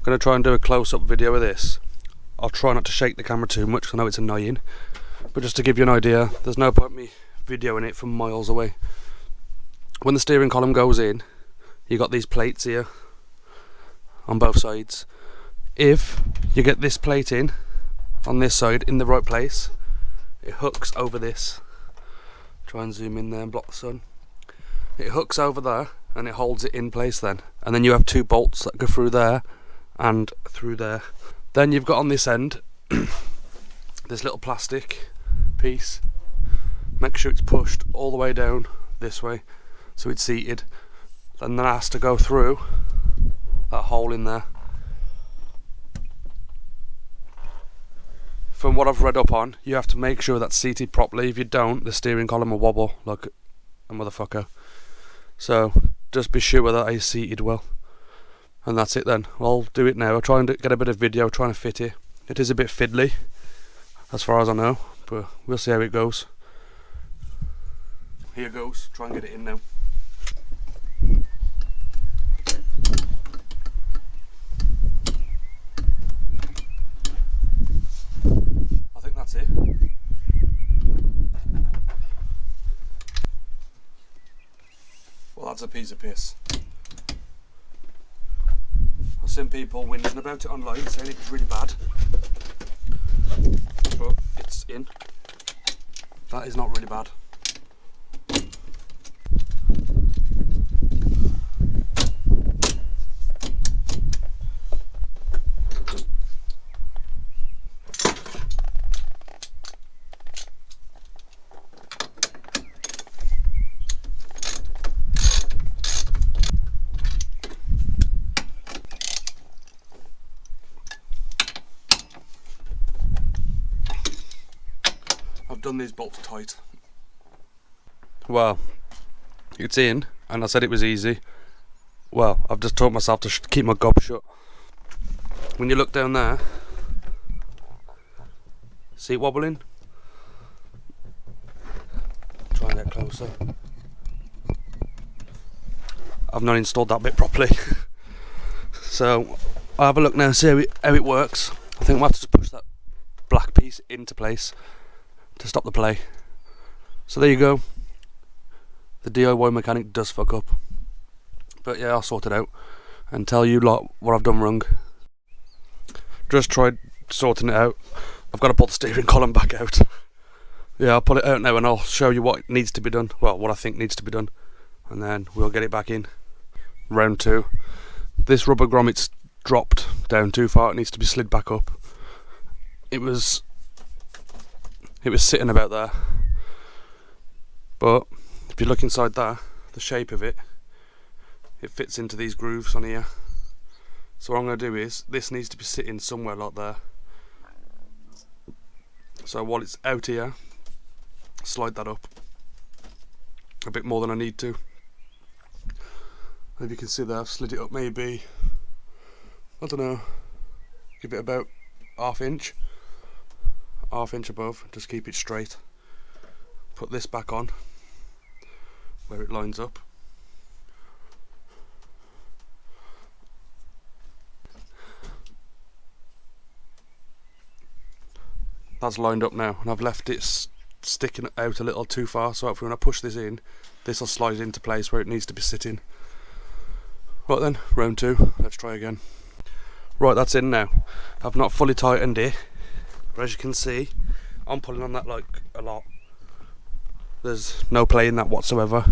going to try and do a close-up video of this. I'll try not to shake the camera too much, 'cause I know it's annoying. But just to give you an idea, there's no point me videoing it from miles away. When the steering column goes in, you got these plates here on both sides. If you get this plate in on this side in the right place, it hooks over this. Try and zoom in there and block the sun. It hooks over there and it holds it in place then. And then you have two bolts that go through there and through there. Then you've got on this end this little plastic piece. Make sure it's pushed all the way down this way so it's seated. And then it has to go through that hole in there. From what I've read up on, you have to make sure that's seated properly. If you don't, the steering column will wobble like a motherfucker. So just be sure that it's seated well. And that's it then. I'll do it now. I'll try and get a bit of video trying to fit it. It is a bit fiddly, as far as I know, but we'll see how it goes. Here goes. Try and get it in now. I think that's it. Well, that's a piece of piss. I've seen people whinging about it online, saying it's really bad. But it's in. That is not really bad. I've done these bolts tight. Well, it's in, and I said it was easy. Well, I've just taught myself to keep my gob shut. When you look down there, see it wobbling? Try and get closer. I've not installed that bit properly. So I'll have a look now, see how it works. I think we'll have to just push that black piece into place to stop the play. So there you go. The DIY mechanic does fuck up. But yeah, I'll sort it out and tell you lot what I've done wrong. Just tried sorting it out. I've got to pull the steering column back out. Yeah, I'll pull it out now and I'll show you what needs to be done. Well, what I think needs to be done. And then we'll get it back in. Round 2. This rubber grommet's dropped down too far. It needs to be slid back up. It was sitting about there, but if you look inside there, the shape of it fits into these grooves on here. So what I'm going to do is, this needs to be sitting somewhere like there. So while it's out here, slide that up a bit more than I need to. If you can see there, I've slid it up maybe, I don't know, give it about half inch above, just keep it straight. Put this back on where it lines up. That's lined up now, and I've left it sticking out a little too far, so hopefully when I push this in, this will slide into place where it needs to be sitting. Right then, round 2, let's try again. Right, that's in now. I've not fully tightened it, but as you can see, I'm pulling on that like a lot. There's no play in that whatsoever.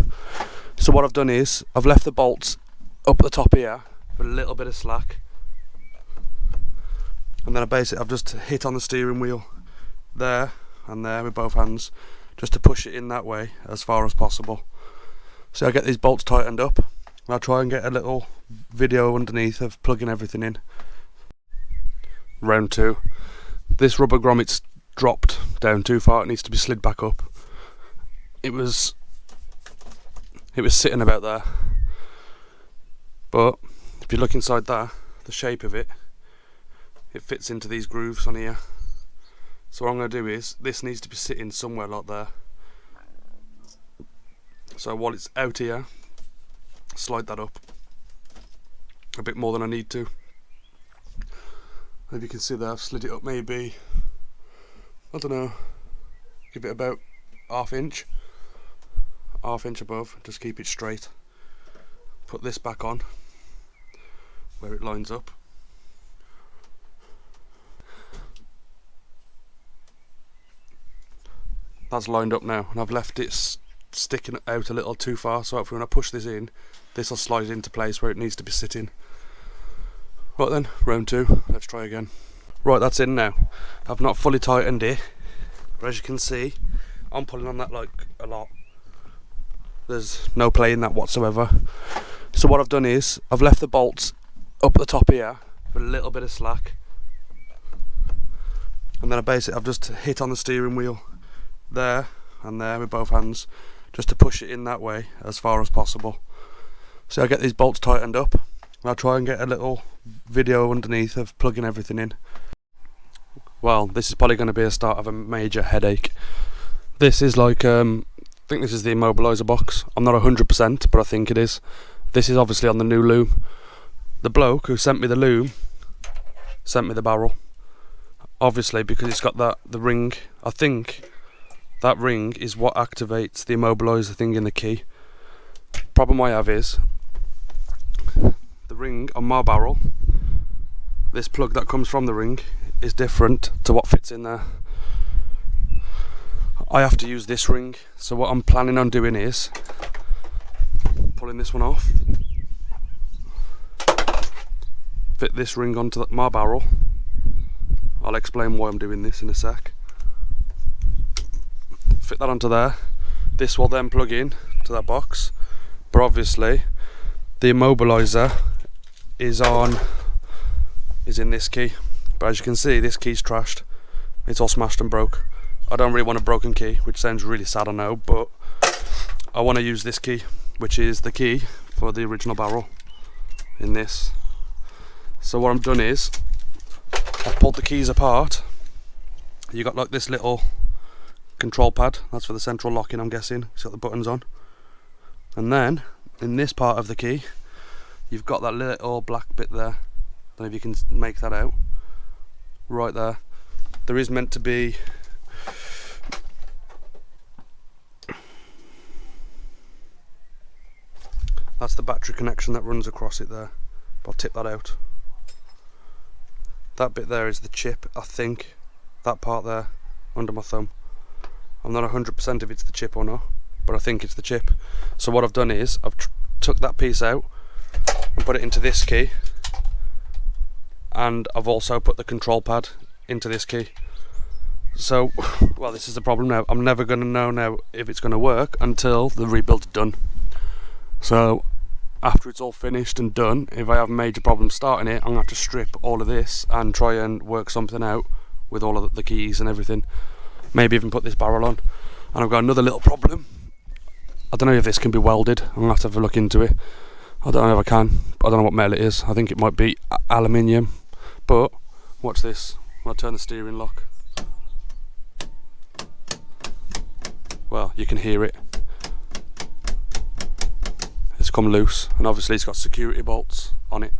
So what I've done is, I've left the bolts up the top here with a little bit of slack. And then I've just hit on the steering wheel there and there with both hands, just to push it in that way as far as possible. So I get these bolts tightened up, and I'll try and get a little video underneath of plugging everything in. Round 2. This rubber grommet's dropped down too far. It needs to be slid back up. It was sitting about there, but if you look inside there, the shape of it fits into these grooves on here. So what I'm going to do is, this needs to be sitting somewhere like there. So while it's out here, slide that up a bit more than I need to. If you can see there, I've slid it up maybe, I don't know, give it about half inch above, just keep it straight. Put this back on where it lines up. That's lined up now, and I've left it sticking out a little too far, so hopefully when I push this in, this will slide into place where it needs to be sitting. Right then, round 2, let's try again. Right, that's in now. I've not fully tightened it, but as you can see, I'm pulling on that like a lot. There's no play in that whatsoever. So what I've done is, I've left the bolts up at the top here for a little bit of slack, and then I've just hit on the steering wheel there and there with both hands, just to push it in that way as far as possible. So I get these bolts tightened up, and I'll try and get a little video underneath of plugging everything in. Well, this is probably going to be a start of a major headache. This is like, I think this is the immobiliser box. I'm not 100%, but I think it is. This is obviously on the new loom. The bloke who sent me the loom sent me the barrel. Obviously, because it's got the ring, I think that ring is what activates the immobiliser thing in the key. Problem I have is, the ring on my barrel, this plug that comes from the ring is different to what fits in there. I have to use this ring, so what I'm planning on doing is pulling this one off, fit this ring onto my barrel. I'll explain why I'm doing this in a sec. Fit that onto there. This will then plug in to that box, but obviously the immobiliser is in this key, but as you can see, this key's trashed. It's all smashed and broke. I don't really want a broken key, which sounds really sad, I know, but I want to use this key, which is the key for the original barrel in this. So what I've done is, I've pulled the keys apart. You got like this little control pad, that's for the central locking, I'm guessing. It's got the buttons on. And then, in this part of the key, you've got that little black bit there. Don't know if you can make that out. Right there. There is meant to be that's the battery connection that runs across it there. I'll tip that out. That bit there is the chip, I think. That part there, under my thumb. I'm not 100% if it's the chip or not, but I think it's the chip. So what I've done is, I've took that piece out and put it into this key, and I've also put the control pad into this key. So, well, this is the problem now. I'm never going to know now if it's going to work until the rebuild's done. So, after it's all finished and done, if I have major problems starting it, I'm going to have to strip all of this and try and work something out with all of the keys and everything. Maybe even put this barrel on. And I've got another little problem. I don't know if this can be welded. I'm going to have a look into it. I don't know if I can. I don't know what metal it is. I think it might be aluminium. But, watch this. When I turn the steering lock. Well, you can hear it. It's come loose, and obviously it's got security bolts on it,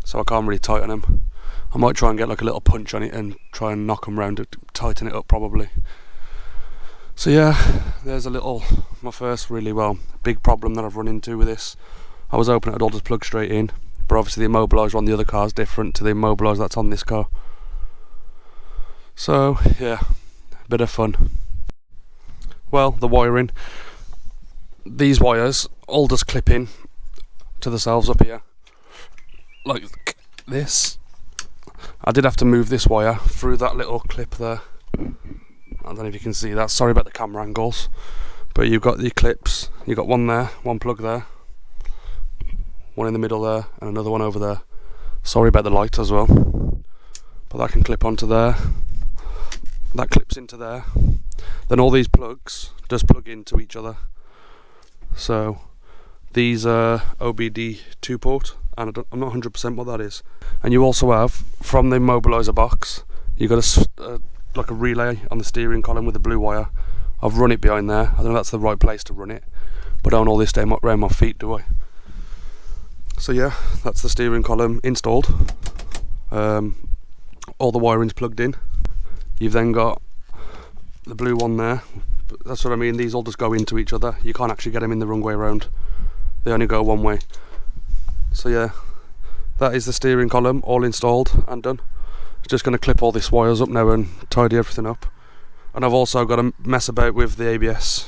so I can't really tighten them. I might try and get like a little punch on it and try and knock them round to tighten it up probably. So yeah, there's my first really big problem that I've run into with this. I was hoping it'd all just plug straight in, but obviously the immobiliser on the other car is different to the immobiliser that's on this car. So yeah, a bit of fun. Well, the wiring. These wires all just clip in to themselves up here, like this. I did have to move this wire through that little clip there. I don't know if you can see that, sorry about the camera angles. But you've got the clips, you've got one there, one plug there, one in the middle there, and another one over there. Sorry about the light as well. But that can clip onto there. That clips into there. Then all these plugs just plug into each other. So these are OBD 2 port, and I'm not 100% what that is. And you also have, from the immobiliser box, you've got like a relay on the steering column with a blue wire. I've run it behind there. I don't know if that's the right place to run it, but I don't all this day around my feet, do I? So yeah, that's the steering column installed. All the wiring's plugged in. You've then got the blue one there. That's what I mean, these all just go into each other. You can't actually get them in the wrong way around. They only go one way. So yeah, that is the steering column all installed and done. Just going to clip all these wires up now and tidy everything up. And I've also got to mess about with the ABS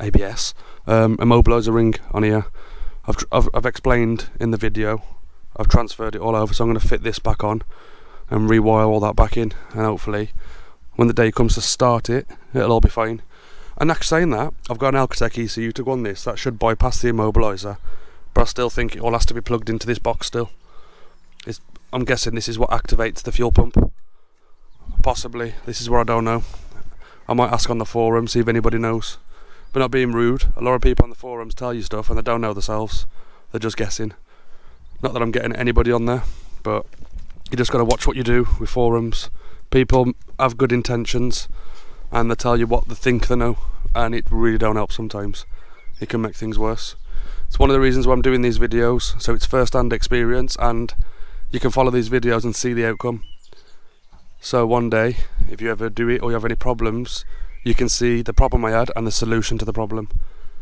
immobiliser ring on here. I've explained in the video. I've transferred it all over, so I'm going to fit this back on and rewire all that back in, and hopefully when the day comes to start it, it'll all be fine. And actually saying that, I've got an Alcatec ECU to go on this that should bypass the immobiliser, but I still think it all has to be plugged into this box still. I'm guessing this is what activates the fuel pump. Possibly, this is where I don't know. I might ask on the forum, see if anybody knows. But not being rude, a lot of people on the forums tell you stuff and they don't know themselves. They're just guessing. Not that I'm getting anybody on there, but you just got to watch what you do with forums. People have good intentions and they tell you what they think they know, and it really don't help sometimes. It can make things worse. It's one of the reasons why I'm doing these videos, so it's first-hand experience and you can follow these videos and see the outcome. So one day, if you ever do it or you have any problems, you can see the problem I had and the solution to the problem.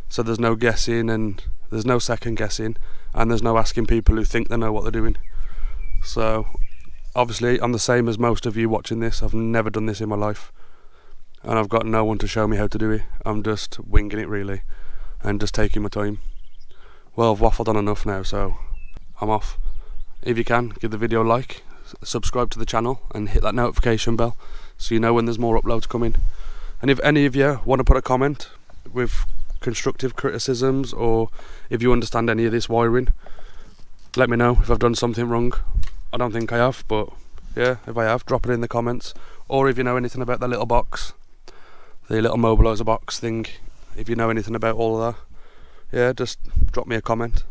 So there's no guessing and there's no second guessing, and there's no asking people who think they know what they're doing. So obviously I'm the same as most of you watching this. I've never done this in my life and I've got no one to show me how to do it. I'm just winging it really and just taking my time. Well, I've waffled on enough now, so I'm off. If you can, give the video a like, subscribe to the channel and hit that notification bell so you know when there's more uploads coming. And if any of you want to put a comment with constructive criticisms, or if you understand any of this wiring, let me know if I've done something wrong. I don't think I have, but yeah, if I have, drop it in the comments. Or if you know anything about the little box, the little mobiliser box thing, if you know anything about all of that, yeah, just drop me a comment.